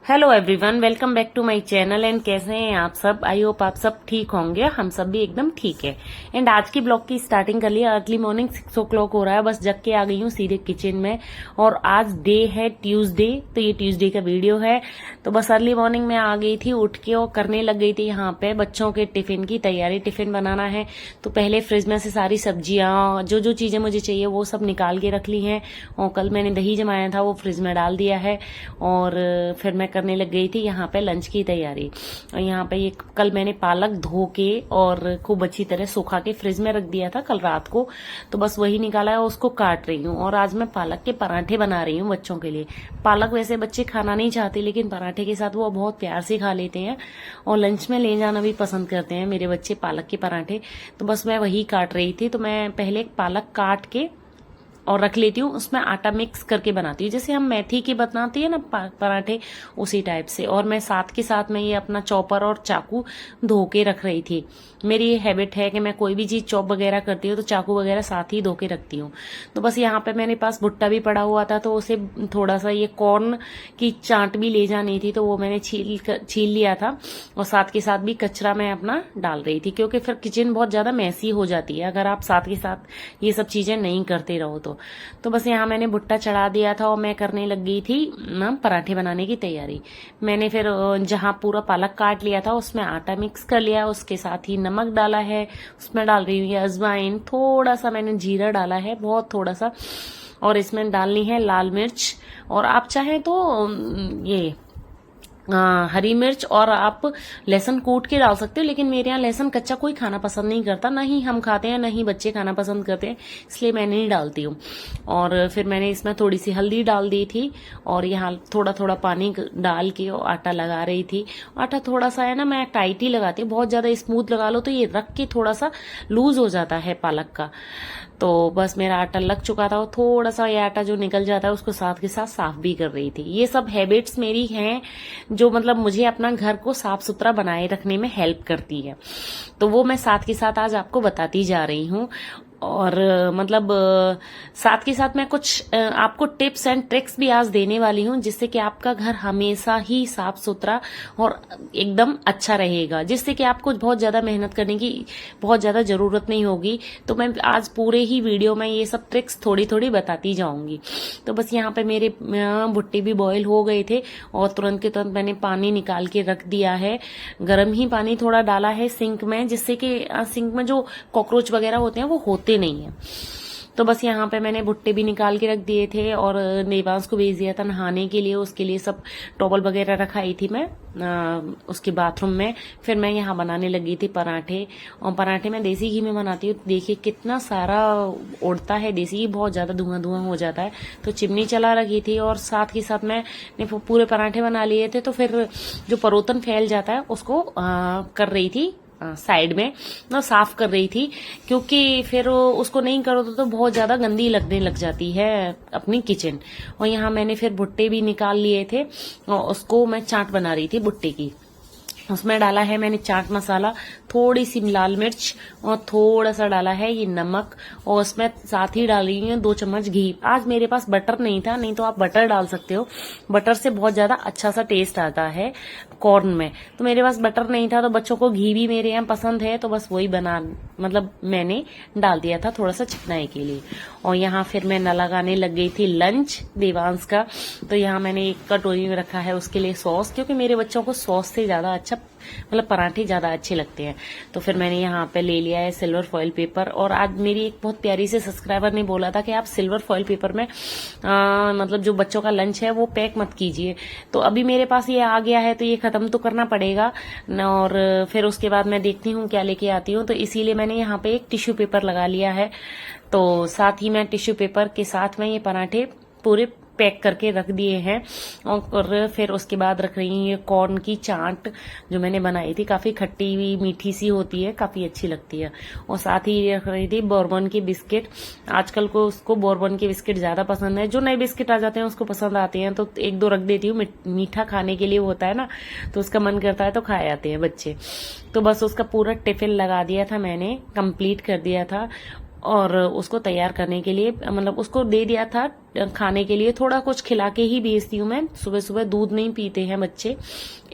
Hello everyone, welcome back to my channel. And कैसे हैं आप सब? आई होप आप सब ठीक होंगे। हम सब भी एकदम ठीक है। एंड आज की ब्लॉग की स्टार्टिंग कर लिया। अर्ली मॉर्निंग 6 o'clock हो रहा है, बस जग के आ गई हूँ सीधे किचन में। और आज डे है ट्यूसडे, तो ये ट्यूसडे का वीडियो है। तो बस अर्ली मॉर्निंग में आ गई थी, उठ के और करने लग गई थी यहाँ पे बच्चों के टिफिन की तैयारी। टिफिन बनाना है तो पहले फ्रिज में से सारी सब्जियां, जो जो चीजें मुझे चाहिए वो सब निकाल के रख ली हैं। और कल मैंने दही जमाया था, वो फ्रिज में डाल दिया है। और फिर मैं करने लग गई थी यहाँ पे लंच की तैयारी। और यहाँ पे ये कल मैंने पालक धो के और खूब अच्छी तरह सुखा के फ्रिज में रख दिया था कल रात को। तो बस वही निकाला है, उसको काट रही हूँ। और आज मैं पालक के पराठे बना रही हूँ बच्चों के लिए। पालक वैसे बच्चे खाना नहीं चाहते, लेकिन पराठे के साथ वो बहुत प्यार से खा लेते हैं और लंच में ले जाना भी पसंद करते हैं मेरे बच्चे पालक के पराठे। तो बस मैं वही काट रही थी। तो मैं पहले पालक काट के और रख लेती हूँ, उसमें आटा मिक्स करके बनाती हूँ, जैसे हम मेथी के बनाती है ना पराठे, उसी टाइप से। और मैं साथ के साथ में ये अपना चॉपर और चाकू धो के रख रही थी। मेरी ये हैबिट है कि मैं कोई भी चीज चॉप वगैरह करती हूँ तो चाकू वगैरह साथ ही धो के रखती हूँ। तो बस यहाँ पे मेरे पास भुट्टा भी पड़ा हुआ था, तो उसे थोड़ा सा ये कॉर्न की चाट भी ले जानी थी, तो वो मैंने छील लिया था। और साथ के साथ भी कचरा मैं अपना डाल रही थी, क्योंकि फिर किचन बहुत ज्यादा मैसी हो जाती है अगर आप साथ के साथ ये सब चीजें नहीं करते रहो तो बस यहाँ मैंने भुट्टा चढ़ा दिया था और मैं करने लग गई थी ना पराठे बनाने की तैयारी। मैंने फिर जहाँ पूरा पालक काट लिया था उसमें आटा मिक्स कर लिया, उसके साथ ही नमक डाला है, उसमें डाल रही हूँ ये अजवाइन, थोड़ा सा मैंने जीरा डाला है, बहुत थोड़ा सा। और इसमें डालनी है लाल मिर्च, और आप चाहें तो ये हरी मिर्च और आप लहसुन कूट के डाल सकते हो। लेकिन मेरे यहाँ लहसुन कच्चा कोई खाना पसंद नहीं करता, ना ही हम खाते हैं ना ही बच्चे खाना पसंद करते हैं, इसलिए मैं नहीं डालती हूँ। और फिर मैंने इसमें थोड़ी सी हल्दी डाल दी थी और यहाँ थोड़ा थोड़ा पानी डाल के और आटा लगा रही थी। आटा थोड़ा सा है ना, मैं टाइट ही लगाती हूँ, बहुत ज्यादा स्मूथ लगा लो तो ये रख के थोड़ा सा लूज हो जाता है पालक का। तो बस मेरा आटा लग चुका था और थोड़ा सा ये आटा जो निकल जाता है उसको साथ के साथ साफ भी कर रही थी। ये सब हैबिट्स मेरी हैं जो मतलब मुझे अपना घर को साफ सुथरा बनाए रखने में हेल्प करती है, तो वो मैं साथ के साथ आज आपको बताती जा रही हूँ। और मतलब साथ के साथ मैं कुछ आपको टिप्स एंड ट्रिक्स भी आज देने वाली हूँ, जिससे कि आपका घर हमेशा ही साफ सुथरा और एकदम अच्छा रहेगा, जिससे कि आपको बहुत ज्यादा मेहनत करने की बहुत ज्यादा जरूरत नहीं होगी। तो मैं आज पूरे ही वीडियो में ये सब ट्रिक्स थोड़ी थोड़ी बताती जाऊंगी। तो बस यहाँ पे मेरे भुट्टे भी बॉईल हो गए थे और तुरंत के तुरंत मैंने पानी निकाल के रख दिया है। गर्म ही पानी थोड़ा डाला है सिंक में, जिससे कि सिंक में जो कॉकरोच वगैरह होते हैं वो होते नहीं है। तो बस यहाँ पे मैंने भुट्टे भी निकाल के रख दिए थे और देवांश को भेज दिया था नहाने के लिए, उसके लिए सब टॉवल वगैरह रखाई थी मैं उसके बाथरूम में। फिर मैं यहाँ बनाने लगी थी पराठे, और पराठे मैं देसी घी में बनाती हूँ। देखिए कितना सारा उड़ता है, देसी घी बहुत ज्यादा धुआं धुआं हो जाता है, तो चिमनी चला रखी थी और साथ के साथ मैंने पूरे पराठे बना लिए थे। तो फिर जो परोतन फैल जाता है उसको कर रही थी साइड में ना, साफ कर रही थी, क्योंकि फिर उसको नहीं करो तो बहुत ज्यादा गंदी लगने लग जाती है अपनी किचन। और यहाँ मैंने फिर भुट्टे भी निकाल लिए थे और उसको मैं चाट बना रही थी भुट्टे की। उसमें डाला है मैंने चाट मसाला, थोड़ी सी लाल मिर्च और थोड़ा सा डाला है ये नमक, और उसमें साथ ही डाल रही हूँ 2 चम्मच घी। आज मेरे पास बटर नहीं था, नहीं तो आप बटर डाल सकते हो, बटर से बहुत ज्यादा अच्छा सा टेस्ट आता है कॉर्न में। तो मेरे पास बटर नहीं था, तो बच्चों को घी भी मेरे यहाँ पसंद है, तो बस वही मतलब मैंने डाल दिया था थोड़ा सा चिकनाई के लिए। और यहाँ फिर मैं न लगाने लग गई थी लंच देवांश का। तो यहाँ मैंने एक कटोरी में रखा है उसके लिए सॉस, क्योंकि मेरे बच्चों को सॉस से ज्यादा अच्छा मतलब पराठे ज्यादा अच्छे लगते हैं। तो फिर मैंने यहाँ पे ले लिया है सिल्वर फॉइल पेपर। और आज मेरी एक बहुत प्यारी से सब्सक्राइबर ने बोला था कि आप सिल्वर फॉइल पेपर में मतलब जो बच्चों का लंच है वो पैक मत कीजिए। तो अभी मेरे पास ये आ गया है, तो ये खत्म तो करना पड़ेगा और फिर उसके बाद मैं देखती हूँ क्या लेके आती हूँ। तो इसीलिए मैंने यहाँ पे एक टिश्यू पेपर लगा लिया है। तो साथ ही मैं टिश्यू पेपर के साथ में ये पराठे पूरे पैक करके रख दिए हैं। और फिर उसके बाद रख रही हूँ ये कॉर्न की चाट जो मैंने बनाई थी, काफी खट्टी हुई मीठी सी होती है, काफी अच्छी लगती है। और साथ ही रख रही थी बोरबन के बिस्किट। आजकल को उसको बोरबन के बिस्किट ज्यादा पसंद है, जो नए बिस्किट आ जाते हैं उसको पसंद आते हैं, तो 1-2 रख देती हूँ। मीठा खाने के लिए होता है ना, तो उसका मन करता है तो खा जाते हैं बच्चे। तो बस उसका पूरा टिफिन लगा दिया था मैंने, कंप्लीट कर दिया था। और उसको तैयार करने के लिए मतलब उसको दे दिया था खाने के लिए। थोड़ा कुछ खिला के ही भेजती हूँ मैं, सुबह सुबह दूध नहीं पीते हैं बच्चे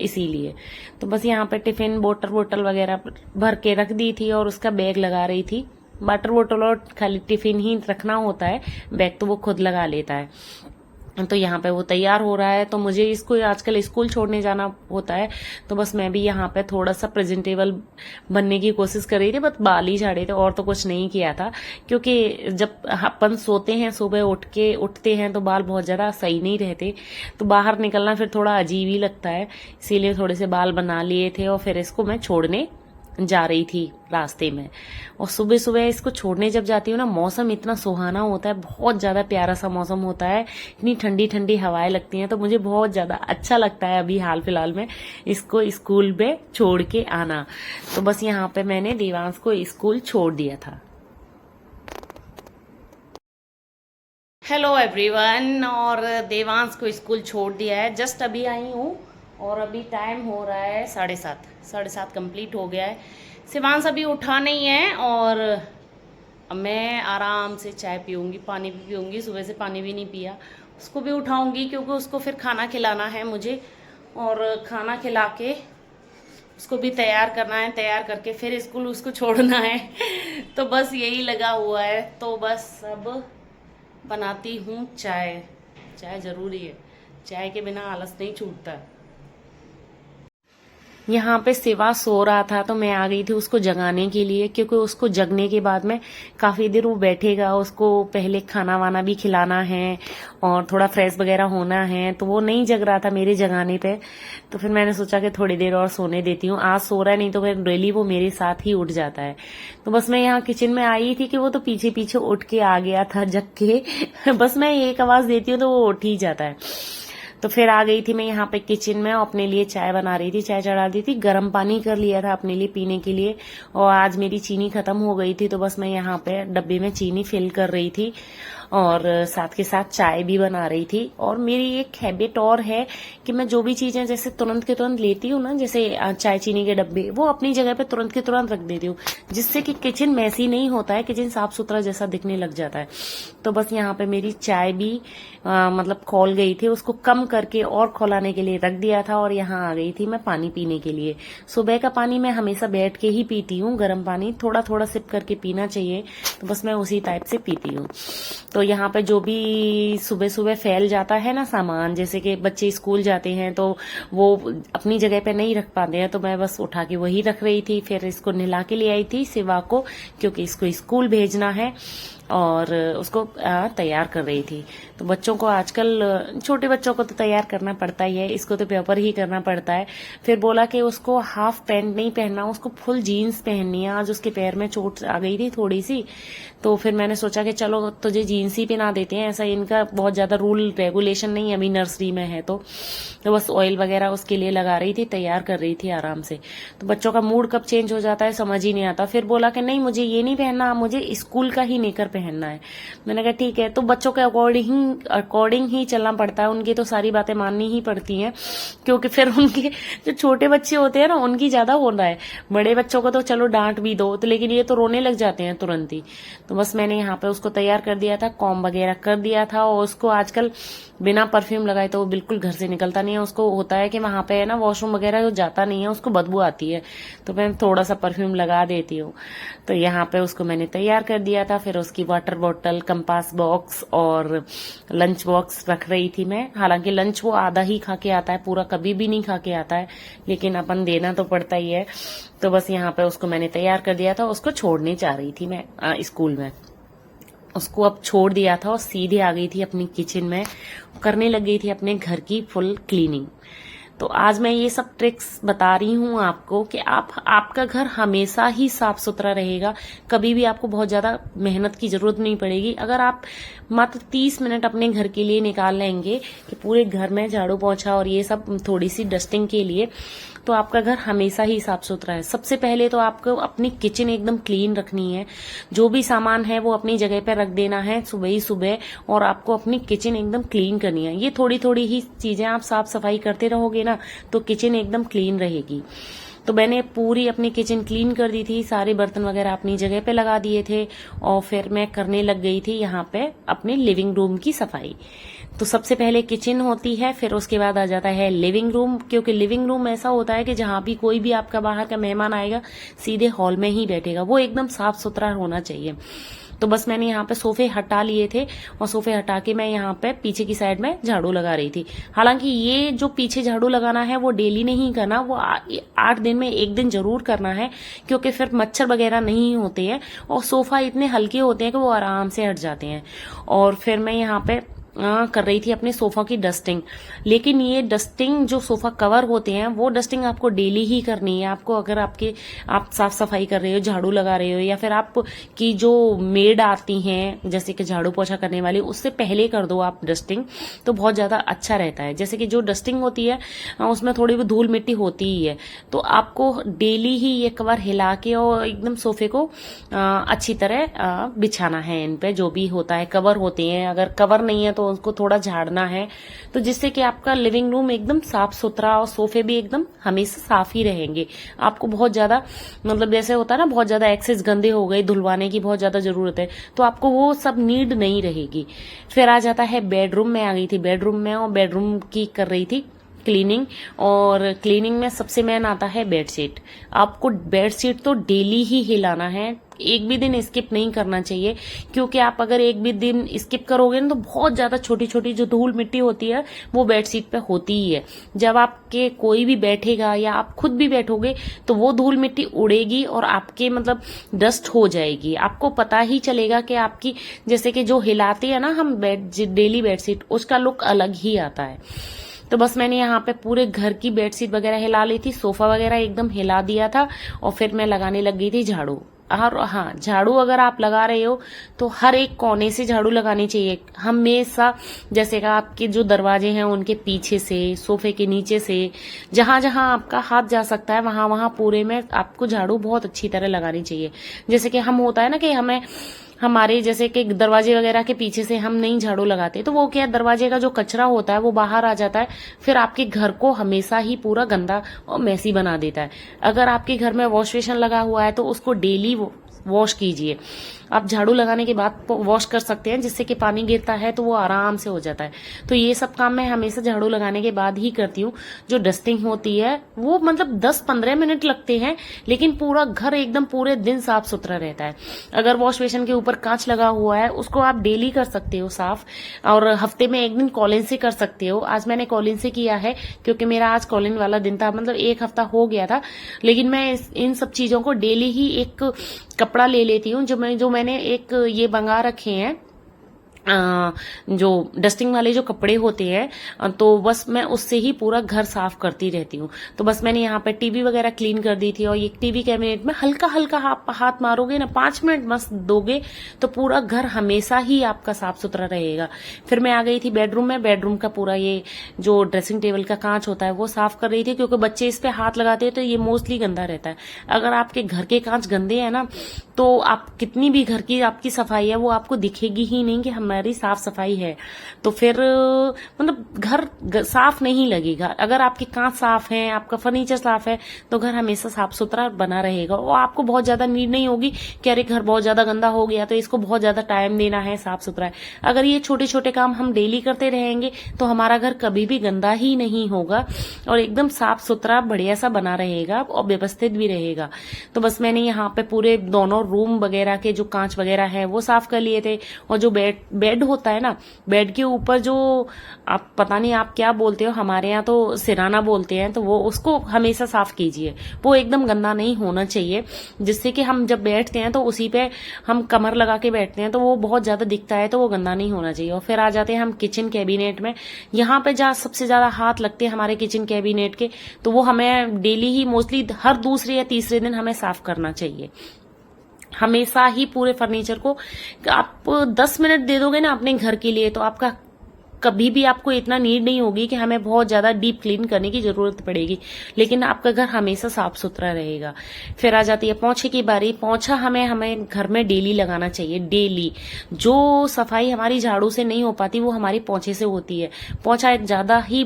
इसीलिए। तो बस यहाँ पे टिफिन बोतल वगैरह भर के रख दी थी और उसका बैग लगा रही थी। वाटर बोतल और खाली टिफिन ही रखना होता है, बैग तो वो खुद लगा लेता है। तो यहाँ पे वो तैयार हो रहा है, तो मुझे इसको आजकल स्कूल छोड़ने जाना होता है, तो बस मैं भी यहाँ पे थोड़ा सा प्रेजेंटेबल बनने की कोशिश कर रही थी। बस बाल ही झाड़े थे और तो कुछ नहीं किया था, क्योंकि जब अपन सोते हैं सुबह उठते हैं तो बाल बहुत ज्यादा सही नहीं रहते, तो बाहर निकलना फिर थोड़ा अजीब ही लगता है, इसीलिए थोड़े से बाल बना लिए थे और फिर इसको मैं छोड़ने जा रही थी रास्ते में। और सुबह सुबह इसको छोड़ने जब जाती हूँ ना, मौसम इतना सुहाना होता है, बहुत ज्यादा प्यारा सा मौसम होता है, इतनी ठंडी ठंडी हवाएं लगती हैं, तो मुझे बहुत ज्यादा अच्छा लगता है अभी हाल फिलहाल में इसको स्कूल में छोड़ के आना। तो बस यहाँ पे मैंने देवांश को स्कूल छोड़ दिया था। हेलो एवरीवन, और देवांश को स्कूल छोड़ दिया है, जस्ट अभी आई हूँ और अभी टाइम हो रहा है 7:30 कंप्लीट हो गया है। शिवांश अभी उठा नहीं है और मैं आराम से चाय पीऊँगी, पानी भी पीऊँगी, सुबह से पानी भी नहीं पिया। उसको भी उठाऊँगी क्योंकि उसको फिर खाना खिलाना है मुझे, और खाना खिला के उसको भी तैयार करना है, तैयार करके फिर स्कूल उसको छोड़ना है। तो बस यही लगा हुआ है। तो बस अब बनाती हूँ चाय। चाय ज़रूरी है, चाय के बिना आलस नहीं छूटता। यहाँ पे शिवा सो रहा था तो मैं आ गई थी उसको जगाने के लिए, क्योंकि उसको जगने के बाद में काफी देर वो बैठेगा, उसको पहले खाना वाना भी खिलाना है और थोड़ा फ्रेश वगैरह होना है, तो वो नहीं जग रहा था मेरे जगाने पे। तो फिर मैंने सोचा कि थोड़ी देर और सोने देती हूँ, आज सो रहा है, नहीं तो फिर डेली वो मेरे साथ ही उठ जाता है। तो बस मैं यहाँ किचन में आई थी कि वो तो पीछे पीछे उठ के आ गया था जग के। बस मैं एक आवाज देती हूँ तो वो उठ ही जाता है। तो फिर आ गई थी मैं यहाँ पे किचन में, अपने लिए चाय बना रही थी, चाय चढ़ा दी थी, गर्म पानी कर लिया था अपने लिए पीने के लिए। और आज मेरी चीनी खत्म हो गई थी, तो बस मैं यहाँ पे डब्बे में चीनी फिल कर रही थी और साथ के साथ चाय भी बना रही थी। और मेरी एक हैबिट और है कि मैं जो भी चीजें जैसे तुरंत के तुरंत लेती हूँ ना, जैसे चाय चीनी के डब्बे, वो अपनी जगह पे तुरंत के तुरंत रख देती हूँ, जिससे कि किचन मैसी नहीं होता है, किचन साफ सुथरा जैसा दिखने लग जाता है। तो बस यहाँ पे मेरी चाय भी मतलब खौल गई थी, उसको कम करके और खौलाने के लिए रख दिया था और यहाँ आ गई थी मैं पानी पीने के लिए। सुबह का पानी मैं हमेशा बैठ के ही पीती हूँ, गर्म पानी थोड़ा थोड़ा सिप करके पीना चाहिए, तो बस मैं उसी टाइप से पीती हूँ। तो यहाँ पे जो भी सुबह सुबह फैल जाता है ना सामान, जैसे कि बच्चे स्कूल जाते हैं तो वो अपनी जगह पे नहीं रख पाते हैं, तो मैं बस उठा के वही रख रही थी। फिर इसको नहला के ले आई थी शिवा को, क्योंकि इसको स्कूल भेजना है, और उसको तैयार कर रही थी। तो बच्चों को आजकल, छोटे बच्चों को तो तैयार करना पड़ता ही है, इसको तो पेपर ही करना पड़ता है। फिर बोला कि उसको हाफ पैंट नहीं पहनना, उसको फुल जीन्स पहननी है। आज उसके पैर में चोट आ गई थी थोड़ी सी, तो फिर मैंने सोचा कि चलो तुझे जीन्स ही पहना देते हैं, ऐसा इनका बहुत ज्यादा रूल रेगुलेशन नहीं है, अभी नर्सरी में है। तो बस ऑयल वगैरह उसके लिए लगा रही थी, तैयार कर रही थी आराम से। तो बच्चों का मूड कब चेंज हो जाता है समझ ही नहीं आता। फिर बोला कि नहीं मुझे ये नहीं पहनना, मुझे स्कूल का ही नेकर पहनना है। मैंने कहा ठीक है। तो बच्चों के अकॉर्डिंग ही चलना पड़ता है, उनकी तो सारी बातें माननी ही पड़ती हैं, क्योंकि फिर उनके जो छोटे बच्चे होते हैं ना, उनकी ज्यादा होना है। बड़े बच्चों को तो चलो डांट भी दो, तो लेकिन ये तो रोने लग जाते हैं तुरंत ही। तो बस मैंने यहाँ पे उसको तैयार कर दिया था, कॉम्ब वगैरह कर दिया था, और उसको आजकल बिना परफ्यूम लगाए तो वो बिल्कुल घर से निकलता नहीं है। उसको होता है कि वहां पे है ना वॉशरूम वगैरह जो जाता नहीं है, उसको बदबू आती है, तो मैं थोड़ा सा परफ्यूम लगा देती हूँ। तो यहाँ पे उसको मैंने तैयार कर दिया था। फिर उसकी वाटर बॉटल, कंपास बॉक्स और लंच बॉक्स रख रही थी मैं। हालांकि लंच वो आधा ही खा के आता है, पूरा कभी भी नहीं खा के आता है, लेकिन अपन देना तो पड़ता ही है। तो बस यहाँ पे उसको मैंने तैयार कर दिया था, उसको छोड़ने जा रही थी मैं स्कूल में। उसको अब छोड़ दिया था और सीधे आ गई थी अपनी किचन में, करने लग गई थी अपने घर की फुल क्लीनिंग। तो आज मैं ये सब ट्रिक्स बता रही हूँ आपको कि आपका घर हमेशा ही साफ सुथरा रहेगा, कभी भी आपको बहुत ज्यादा मेहनत की जरूरत नहीं पड़ेगी। अगर आप मात्र 30 मिनट अपने घर के लिए निकाल लेंगे कि पूरे घर में झाड़ू पोंछा और ये सब थोड़ी सी डस्टिंग के लिए, तो आपका घर हमेशा ही साफ सुथरा है। सबसे पहले तो आपको अपनी किचन एकदम क्लीन रखनी है, जो भी सामान है वो अपनी जगह पर रख देना है सुबह ही सुबह, और आपको अपनी किचन एकदम क्लीन करनी है। ये थोड़ी थोड़ी ही चीजें आप साफ सफाई करते रहोगे ना, तो किचन एकदम क्लीन रहेगी। तो मैंने पूरी अपनी किचन क्लीन कर दी थी, सारे बर्तन वगैरह अपनी जगह पे लगा दिए थे और फिर मैं करने लग गई थी यहाँ पे अपने लिविंग रूम की सफाई। तो सबसे पहले किचन होती है, फिर उसके बाद आ जाता है लिविंग रूम, क्योंकि लिविंग रूम ऐसा होता है कि जहां भी कोई भी आपका बाहर का मेहमान आएगा सीधे हॉल में ही बैठेगा, वो एकदम साफ सुथरा होना चाहिए। तो बस मैंने यहाँ पे सोफे हटा लिए थे और सोफे हटा के मैं यहाँ पे पीछे की साइड में झाड़ू लगा रही थी। हालांकि ये जो पीछे झाड़ू लगाना है वो डेली नहीं करना, वो 8 दिन में एक दिन जरूर करना है, क्योंकि फिर मच्छर वगैरह नहीं होते हैं और सोफा इतने हल्के होते हैं कि वो आराम से हट जाते हैं। और फिर मैं यहाँ पे कर रही थी अपने सोफा की डस्टिंग। लेकिन ये डस्टिंग जो सोफा कवर होते हैं वो डस्टिंग आपको डेली ही करनी है। आपको अगर आप साफ सफाई कर रहे हो, झाड़ू लगा रहे हो, या फिर आप की जो मेड आती हैं जैसे कि झाड़ू पोछा करने वाली, उससे पहले कर दो आप डस्टिंग, तो बहुत ज्यादा अच्छा रहता है। जैसे कि जो डस्टिंग होती है उसमें थोड़ी भी धूल मिट्टी होती ही है, तो आपको डेली ही ये कवर हिला के और एकदम सोफे को अच्छी तरह बिछाना है। इन पे जो भी होता है कवर होते हैं, अगर कवर नहीं है तो उसको थोड़ा झाड़ना है, तो जिससे कि आपका लिविंग रूम एकदम साफ सुथरा और सोफे भी एकदम हमेशा साफ ही रहेंगे। आपको बहुत ज्यादा मतलब जैसे होता है ना, बहुत ज्यादा एक्सेस गंदे हो गए, धुलवाने की बहुत ज्यादा जरूरत है, तो आपको वो सब नीड नहीं रहेगी। फिर आ जाता है बेडरूम में। आ गई थी बेडरूम में और बेडरूम की कर रही थी क्लीनिंग। और क्लीनिंग में सबसे मेन आता है बेडशीट। आपको बेडशीट तो डेली ही हिलाना है, एक भी दिन स्किप नहीं करना चाहिए, क्योंकि आप अगर एक भी दिन स्किप करोगे ना तो बहुत ज्यादा छोटी छोटी जो धूल मिट्टी होती है वो बेडशीट पे होती ही है। जब आपके कोई भी बैठेगा या आप खुद भी बैठोगे तो वो धूल मिट्टी उड़ेगी और आपके मतलब डस्ट हो जाएगी। आपको पता ही चलेगा कि आपकी जैसे कि जो हिलाते हैं ना हम डेली बेडशीट, उसका लुक अलग ही आता है। तो बस मैंने यहाँ पे पूरे घर की बेडशीट वगैरह हिला ली थी, सोफा वगैरह एकदम हिला दिया था और फिर मैं लगाने लग गई थी झाड़ू। और हाँ, झाड़ू अगर आप लगा रहे हो तो हर एक कोने से झाड़ू लगानी चाहिए हमेशा। जैसे कि आपके जो दरवाजे हैं उनके पीछे से, सोफे के नीचे से, जहां जहां आपका हाथ जा सकता है वहां वहां पूरे में आपको झाड़ू बहुत अच्छी तरह लगानी चाहिए। जैसे कि हम होता है ना कि हमें हमारे जैसे कि दरवाजे वगैरह के पीछे से हम नहीं झाड़ू लगाते, तो वो क्या दरवाजे का जो कचरा होता है वो बाहर आ जाता है, फिर आपके घर को हमेशा ही पूरा गंदा और मैसी बना देता है। अगर आपके घर में वॉश बेसिन लगा हुआ है तो उसको डेली वॉश कीजिए। आप झाड़ू लगाने के बाद वॉश कर सकते हैं, जिससे कि पानी गिरता है तो वो आराम से हो जाता है। तो ये सब काम मैं हमेशा झाड़ू लगाने के बाद ही करती हूँ। जो डस्टिंग होती है वो मतलब 10-15 मिनट लगते हैं, लेकिन पूरा घर एकदम पूरे दिन साफ सुथरा रहता है। अगर वॉश बेसिन के ऊपर कांच लगा हुआ है उसको आप डेली कर सकते हो साफ, और हफ्ते में एक दिन कॉलिन से कर सकते हो। आज मैंने कॉलिन से किया है क्योंकि मेरा आज कॉलिन वाला दिन था, मतलब एक हफ्ता हो गया था। लेकिन मैं इन सब चीजों को डेली ही एक कपड़ा ले लेती हूँ, जो मैंने एक ये मंगा रखे हैं जो डस्टिंग वाले जो कपड़े होते हैं, तो बस मैं उससे ही पूरा घर साफ करती रहती हूँ। तो बस मैंने यहाँ पे टीवी वगैरह क्लीन कर दी थी, और ये टीवी कैबिनेट में हल्का हल्का हाथ मारोगे ना, 5 मिनट मस्त दोगे तो पूरा घर हमेशा ही आपका साफ सुथरा रहेगा। फिर मैं आ गई थी बेडरूम में। बेडरूम का पूरा ये जो ड्रेसिंग टेबल का कांच होता है वो साफ कर रही थी, क्योंकि बच्चे इस पे हाथ लगाते हैं तो ये मोस्टली गंदा रहता है। अगर आपके घर के कांच गंदे हैं ना तो आप कितनी भी घर की आपकी सफाई है वो आपको दिखेगी ही नहीं कि हमारी साफ सफाई है, तो फिर मतलब घर साफ नहीं लगेगा। अगर आपके कांच साफ हैं, आपका फर्नीचर साफ है, तो घर हमेशा साफ सुथरा बना रहेगा और आपको बहुत ज्यादा नीड नहीं होगी कि अरे घर बहुत ज्यादा गंदा हो गया तो इसको बहुत ज्यादा टाइम देना है, साफ सुथरा है। अगर ये छोटे छोटे काम हम डेली करते रहेंगे तो हमारा घर कभी भी गंदा ही नहीं होगा और एकदम साफ सुथरा बढ़िया सा बना रहेगा और व्यवस्थित भी रहेगा। तो बस मैंने यहाँ पे पूरे दोनों रूम वगैरह के जो कांच वगैरह है वो साफ कर लिए थे, और जो बेड होता है ना, बेड के ऊपर जो आप पता नहीं आप क्या बोलते हो, हमारे यहाँ तो सिराना बोलते हैं, तो वो उसको हमेशा साफ कीजिए। वो एकदम गंदा नहीं होना चाहिए, जिससे कि हम जब बैठते हैं तो उसी पे हम कमर लगा के बैठते हैं तो वो बहुत ज्यादा दिखता है, तो वो गंदा नहीं होना चाहिए। और फिर आ जाते हैं हम किचन कैबिनेट में। यहाँ पे जहाँ सबसे ज्यादा हाथ लगते हैं हमारे किचन कैबिनेट के, तो वो हमें डेली ही मोस्टली हर दूसरे या तीसरे दिन हमें साफ करना चाहिए। हमेशा ही पूरे फर्नीचर को आप 10 मिनट दे दोगे ना अपने घर के लिए, तो आपका कभी भी आपको इतना नीड नहीं होगी कि हमें बहुत ज्यादा डीप क्लीन करने की जरूरत पड़ेगी, लेकिन आपका घर हमेशा साफ सुथरा रहेगा। फिर आ जाती है पोंछे की बारी। पोंछा हमें घर में डेली लगाना चाहिए, डेली। जो सफाई हमारी झाड़ू से नहीं हो पाती वो हमारी पोंछे से होती है। पोंछा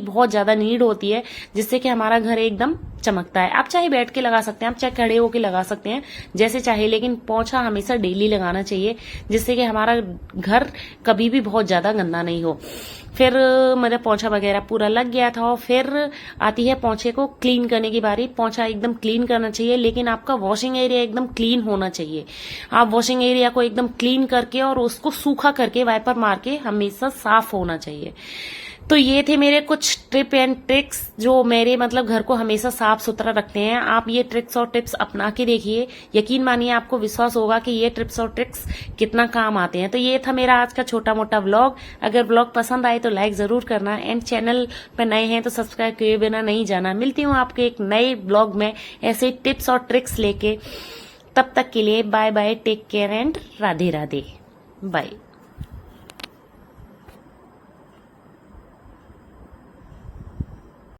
बहुत ज्यादा नीड होती है, जिससे कि हमारा घर एकदम चमकता है। आप चाहे बैठ के लगा सकते हैं, आप चाहे खड़े होके लगा सकते हैं, जैसे चाहे, लेकिन पोंछा हमेशा डेली लगाना चाहिए, जिससे कि हमारा घर कभी भी बहुत ज्यादा गंदा नहीं हो। फिर मेरा पोंछा वगैरह पूरा लग गया था और फिर आती है पोंछे को क्लीन करने की बारी। पोंछा एकदम क्लीन करना चाहिए, लेकिन आपका वॉशिंग एरिया एकदम क्लीन होना चाहिए। आप वॉशिंग एरिया को एकदम क्लीन करके और उसको सूखा करके वाइपर मार के हमेशा साफ होना चाहिए। तो ये थे मेरे कुछ टिप एंड ट्रिक्स जो मेरे मतलब घर को हमेशा साफ सुथरा रखते हैं। आप ये ट्रिक्स और टिप्स अपना के देखिए, यकीन मानिए आपको विश्वास होगा कि ये टिप्स और ट्रिक्स कितना काम आते हैं। तो ये था मेरा आज का छोटा मोटा व्लॉग। अगर व्लॉग पसंद आए तो लाइक जरूर करना, एंड चैनल पर नए हैं तो सब्सक्राइब किए बिना नहीं जाना। मिलती हूँ आपके एक नए व्लॉग में ऐसे टिप्स और ट्रिक्स लेके। तब तक के लिए bye bye, take care and Radhe Radhe, bye.